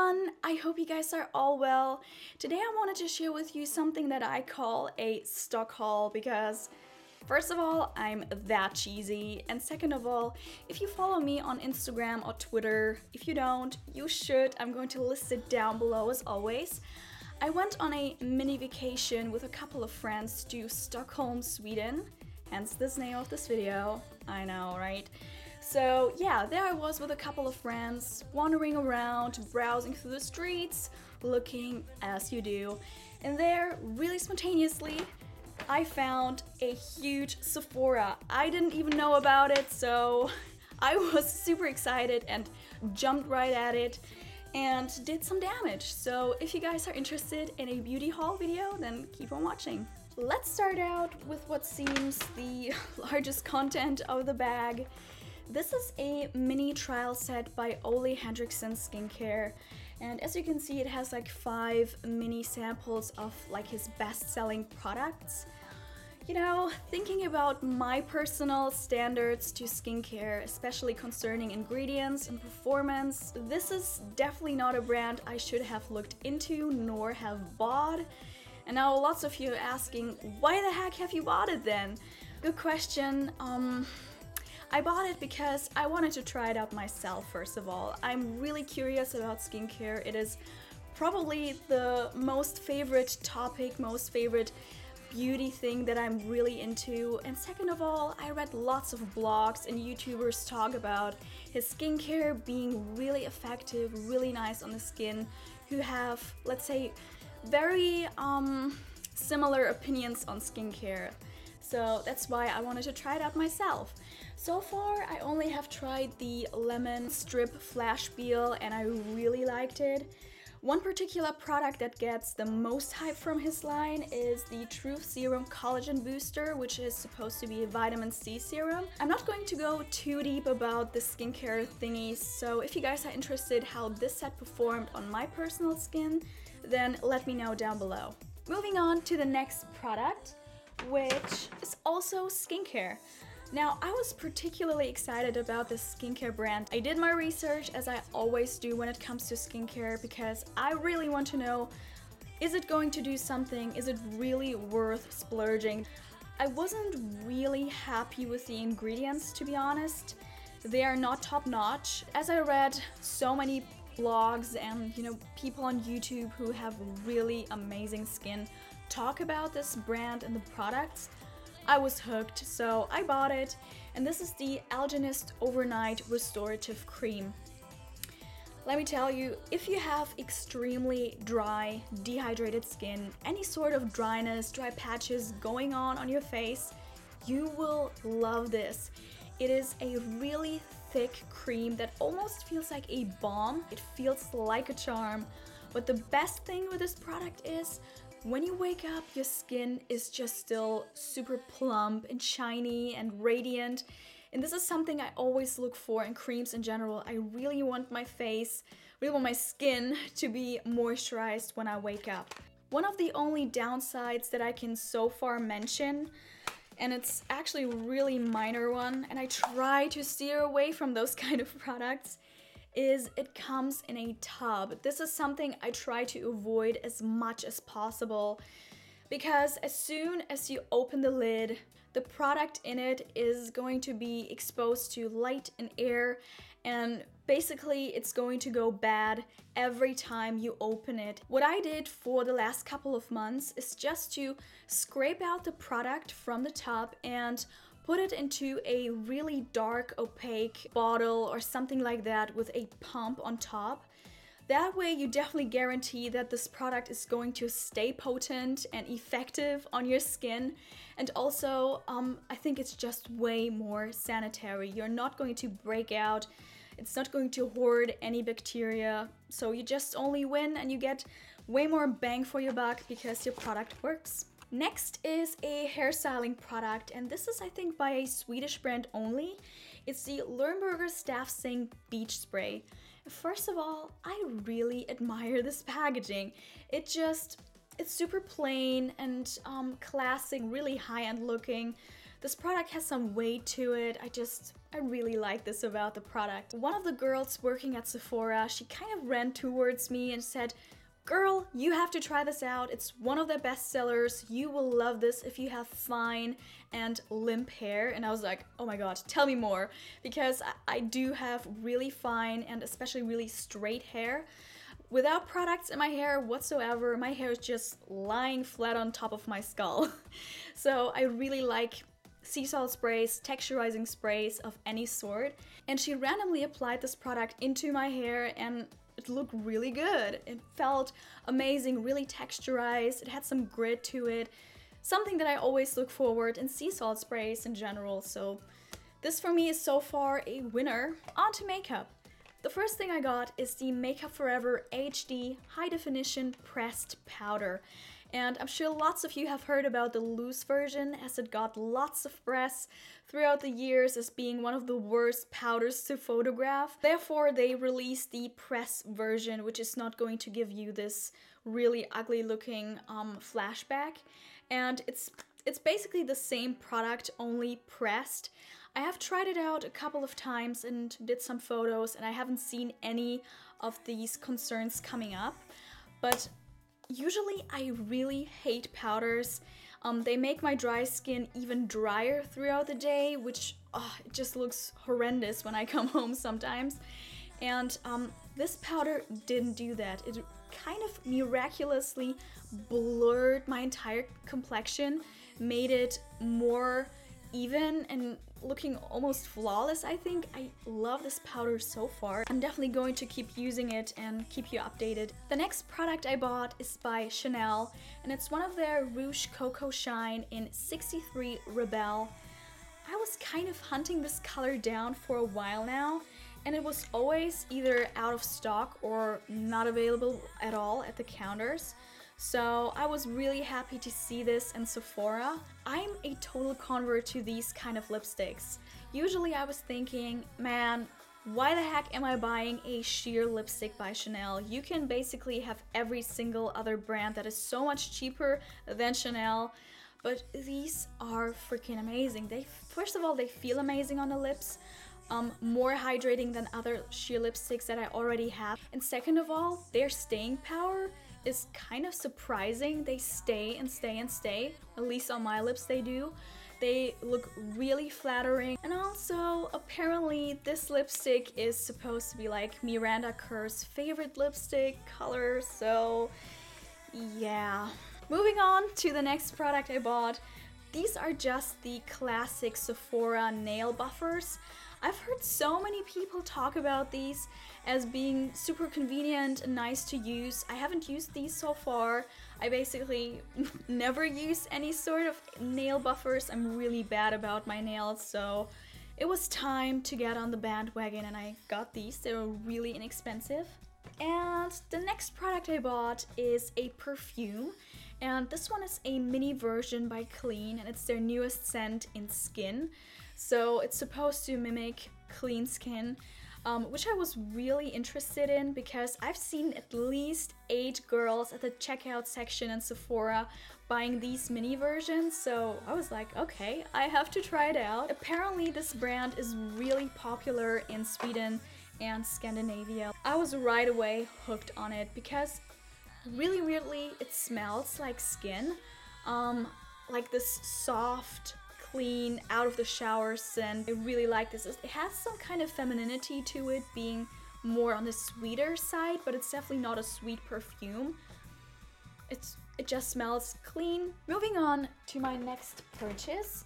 everyone! I hope you guys are all well. Today I wanted to share with you something that I call a stock haul because first of all, I'm that cheesy, and second of all, if you follow me on Instagram or Twitter, if you don't, you should. I'm going to list it down below as always. I went on a mini vacation with a couple of friends to Stockholm, Sweden, hence this name of this video. I know, right? So yeah, there I was with a couple of friends, wandering around, browsing through the streets, looking as you do. And there, really spontaneously, I found a huge Sephora. I didn't even know about it, so I was super excited and jumped right at it and did some damage. So if you guys are interested in a beauty haul video, then keep on watching. Let's start out with what seems the largest content of the bag. This is a mini trial set by Ole Hendricksen Skincare, and as you can see, it has like 5 mini samples of like his best-selling products. You know, thinking about my personal standards to skincare, especially concerning ingredients and performance, this is definitely not a brand I should have looked into nor have bought. And now lots of you are asking, why the heck have you bought it then? Good question. I bought it because I wanted to try it out myself, first of all. I'm really curious about skincare. It is probably the most favorite topic, most favorite beauty thing that I'm really into. And second of all, I read lots of blogs and YouTubers talk about his skincare being really effective, really nice on the skin, who have, let's say, very similar opinions on skincare. So that's why I wanted to try it out myself. So far, I only have tried the Lemon Strip Flash Peel and I really liked it. One particular product that gets the most hype from his line is the Truth Serum Collagen Booster, which is supposed to be a vitamin C serum. I'm not going to go too deep about the skincare thingies, so if you guys are interested how this set performed on my personal skin, then let me know down below. Moving on to the next product, which is also skincare. Now, I was particularly excited about this skincare brand. I did my research, as I always do when it comes to skincare, because I really want to know, is it going to do something? Is it really worth splurging? I wasn't really happy with the ingredients, to be honest. They are not top-notch. As I read so many blogs and, people on YouTube who have really amazing skin talk about this brand and the products, I was hooked, so I bought it, and this is the Algenist Overnight Restorative Cream. Let me tell you, if you have extremely dry, dehydrated skin, any sort of dryness, dry patches going on your face, you will love this. It is a really thick cream that almost feels like a balm. It feels like a charm, but the best thing with this product is when you wake up, your skin is just still super plump and shiny and radiant. And this is something I always look for in creams in general. I really want my skin to be moisturized when I wake up. One of the only downsides that I can so far mention, and it's actually a really minor one, and I try to steer away from those kind of products, is it comes in a tub. This is something I try to avoid as much as possible because as soon as you open the lid, the product in it is going to be exposed to light and air, and basically it's going to go bad every time you open it. What I did for the last couple of months is just to scrape out the product from the tub and put it into a really dark, opaque bottle or something like that with a pump on top. That way you definitely guarantee that this product is going to stay potent and effective on your skin. And also, I think it's just way more sanitary. You're not going to break out. It's not going to hoard any bacteria. So you just only win and you get way more bang for your buck because your product works. Next is a hairstyling product, and this is, I think, by a Swedish brand only. It's the Lernberger Stafsing Beach Spray. First of all, I really admire this packaging. It's super plain and classic, really high-end looking. This product has some weight to it. I really like this about the product. One of the girls working at Sephora, she kind of ran towards me and said, "Girl, you have to try this out. It's one of their best sellers. You will love this if you have fine and limp hair." And I was like, oh my god, tell me more. Because I do have really fine and especially really straight hair. Without products in my hair whatsoever, my hair is just lying flat on top of my skull. So I really like sea salt sprays, texturizing sprays of any sort. And she randomly applied this product into my hair and it looked really good. It felt amazing, really texturized. It had some grit to it. Something that I always look forward in sea salt sprays in general. So this for me is so far a winner. On to makeup. The first thing I got is the Makeup Forever HD High Definition Pressed Powder. And I'm sure lots of you have heard about the loose version, as it got lots of press throughout the years as being one of the worst powders to photograph. Therefore, they released the press version, which is not going to give you this really ugly looking flashback. And it's basically the same product, only pressed. I have tried it out a couple of times and did some photos, and I haven't seen any of these concerns coming up. But usually I really hate powders. They make my dry skin even drier throughout the day, which it just looks horrendous when I come home sometimes. And this powder didn't do that. It kind of miraculously blurred my entire complexion, made it more even and looking almost flawless, I think. I love this powder so far. I'm definitely going to keep using it and keep you updated. The next product I bought is by Chanel, and it's one of their Rouge Coco Shine in 63 Rebelle. I was kind of hunting this color down for a while now, and it was always either out of stock or not available at all at the counters. So I was really happy to see this in Sephora. I'm a total convert to these kind of lipsticks. Usually I was thinking, man, why the heck am I buying a sheer lipstick by Chanel? You can basically have every single other brand that is so much cheaper than Chanel. But these are freaking amazing. First of all, they feel amazing on the lips. More hydrating than other sheer lipsticks that I already have. And second of all, their staying power is kind of surprising. They stay and stay and stay. At least on my lips they do. They look really flattering. And also, apparently this lipstick is supposed to be like Miranda Kerr's favorite lipstick color, so yeah. Moving on to the next product I bought. These are just the classic Sephora nail buffers. I've heard so many people talk about these as being super convenient and nice to use. I haven't used these so far. I basically never use any sort of nail buffers. I'm really bad about my nails, so it was time to get on the bandwagon and I got these. They were really inexpensive. And the next product I bought is a perfume. And this one is a mini version by Clean, and it's their newest scent in Skin. So it's supposed to mimic clean skin, which I was really interested in because I've seen at least 8 girls at the checkout section in Sephora buying these mini versions. So I was like, okay, I have to try it out. Apparently this brand is really popular in Sweden and Scandinavia. I was right away hooked on it because really weirdly it smells like skin, like this soft, clean, out of the shower scent. I really like this. It has some kind of femininity to it, being more on the sweeter side, but it's definitely not a sweet perfume. It just smells clean. Moving on to my next purchase.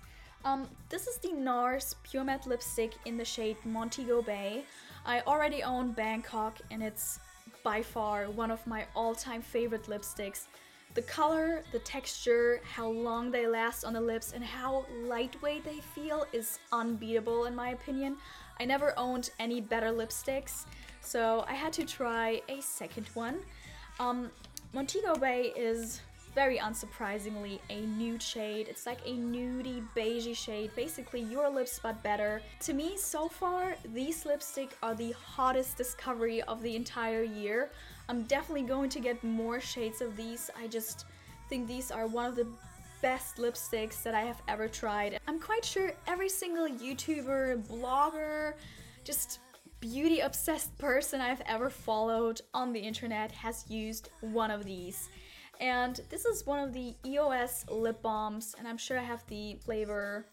This is the Nars Pure Matte Lipstick in the shade Montego Bay. I already own Bangkok and it's by far one of my all-time favorite lipsticks. The color, the texture, how long they last on the lips, and how lightweight they feel is unbeatable in my opinion. I never owned any better lipsticks, so I had to try a second one. Montego Bay is very unsurprisingly a nude shade. It's like a nudie beigey shade, basically your lips but better. To me, so far, these lipsticks are the hottest discovery of the entire year. I'm definitely going to get more shades of these. I just think these are one of the best lipsticks that I have ever tried. I'm quite sure every single YouTuber, blogger, just beauty obsessed person I've ever followed on the internet has used one of these. And this is one of the EOS lip balms, and I'm sure I have the flavor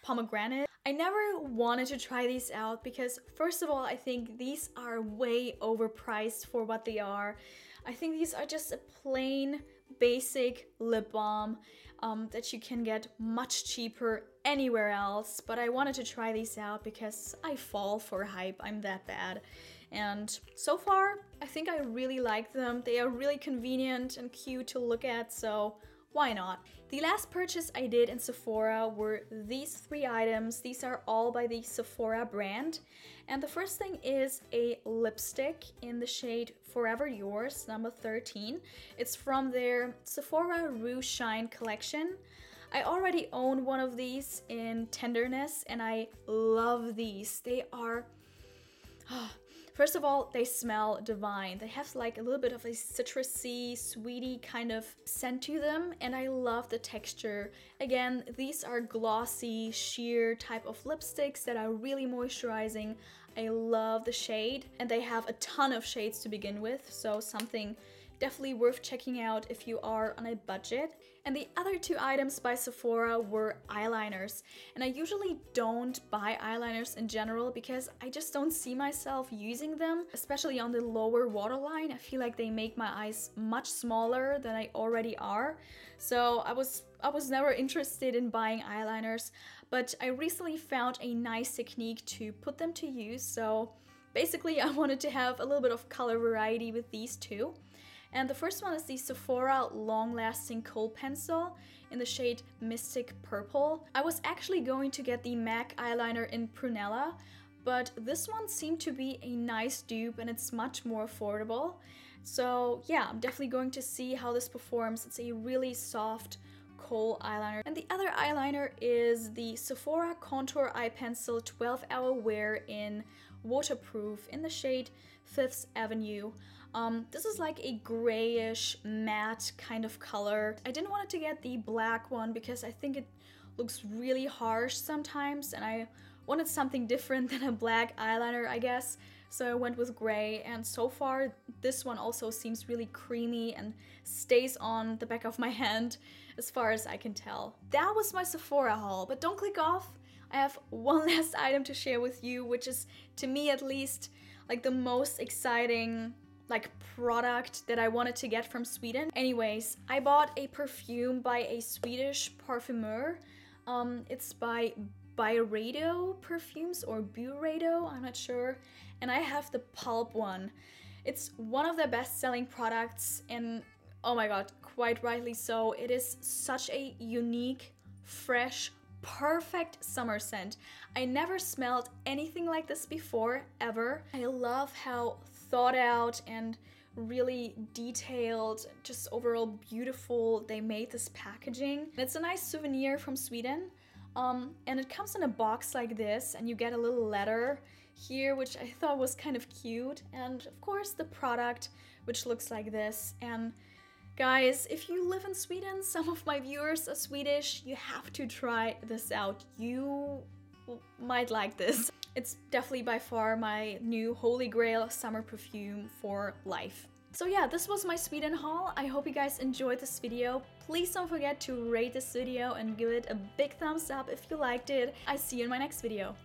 pomegranate. I never wanted to try these out because, first of all, I think these are way overpriced for what they are. I think these are just a plain basic lip balm that you can get much cheaper anywhere else, but I wanted to try these out because I fall for hype. I'm that bad. And so far, I think I really like them. They are really convenient and cute to look at, so why not? The last purchase I did in Sephora were these 3 items. These are all by the Sephora brand. And the first thing is a lipstick in the shade Forever Yours, number 13. It's from their Sephora Rouge Shine collection. I already own one of these in Tenderness, and I love these. They are... First of all, they smell divine. They have like a little bit of a citrusy, sweetie kind of scent to them, and I love the texture. Again, these are glossy, sheer type of lipsticks that are really moisturizing. I love the shade, and they have a ton of shades to begin with, so something definitely worth checking out if you are on a budget. And the other 2 items by Sephora were eyeliners. And I usually don't buy eyeliners in general because I just don't see myself using them, especially on the lower waterline. I feel like they make my eyes much smaller than I already are. So I was never interested in buying eyeliners, but I recently found a nice technique to put them to use. So basically I wanted to have a little bit of color variety with these 2. And the first one is the Sephora Long Lasting Kohl Pencil in the shade Mystic Purple. I was actually going to get the MAC eyeliner in Prunella, but this one seemed to be a nice dupe and it's much more affordable. So yeah, I'm definitely going to see how this performs. It's a really soft kohl eyeliner. And the other eyeliner is the Sephora Contour Eye Pencil 12-Hour Wear in Waterproof in the shade Fifth Avenue. This is like a grayish matte kind of color. I didn't want to get the black one because I think it looks really harsh sometimes, and I wanted something different than a black eyeliner, I guess. So I went with gray, and so far this one also seems really creamy and stays on the back of my hand as far as I can tell. That was my Sephora haul, but don't click off. I have one last item to share with you, which is, to me at least, like the most exciting product that I wanted to get from Sweden. Anyways, I bought a perfume by a Swedish parfumeur. It's by Byredo perfumes, or Byredo, I'm not sure. And I have the pulp one. It's one of their best-selling products, and oh my god, quite rightly so. It is such a unique, fresh, perfect summer scent. I never smelled anything like this before, ever. I love how thought out and really detailed, just overall beautiful they made this packaging. And it's a nice souvenir from Sweden. And it comes in a box like this, and you get a little letter here, which I thought was kind of cute. And of course the product, which looks like this. And guys, if you live in Sweden, some of my viewers are Swedish, you have to try this out. You might like this. It's definitely by far my new holy grail summer perfume for life. So yeah, this was my Sweden haul. I hope you guys enjoyed this video. Please don't forget to rate this video and give it a big thumbs up if you liked it. I see you in my next video.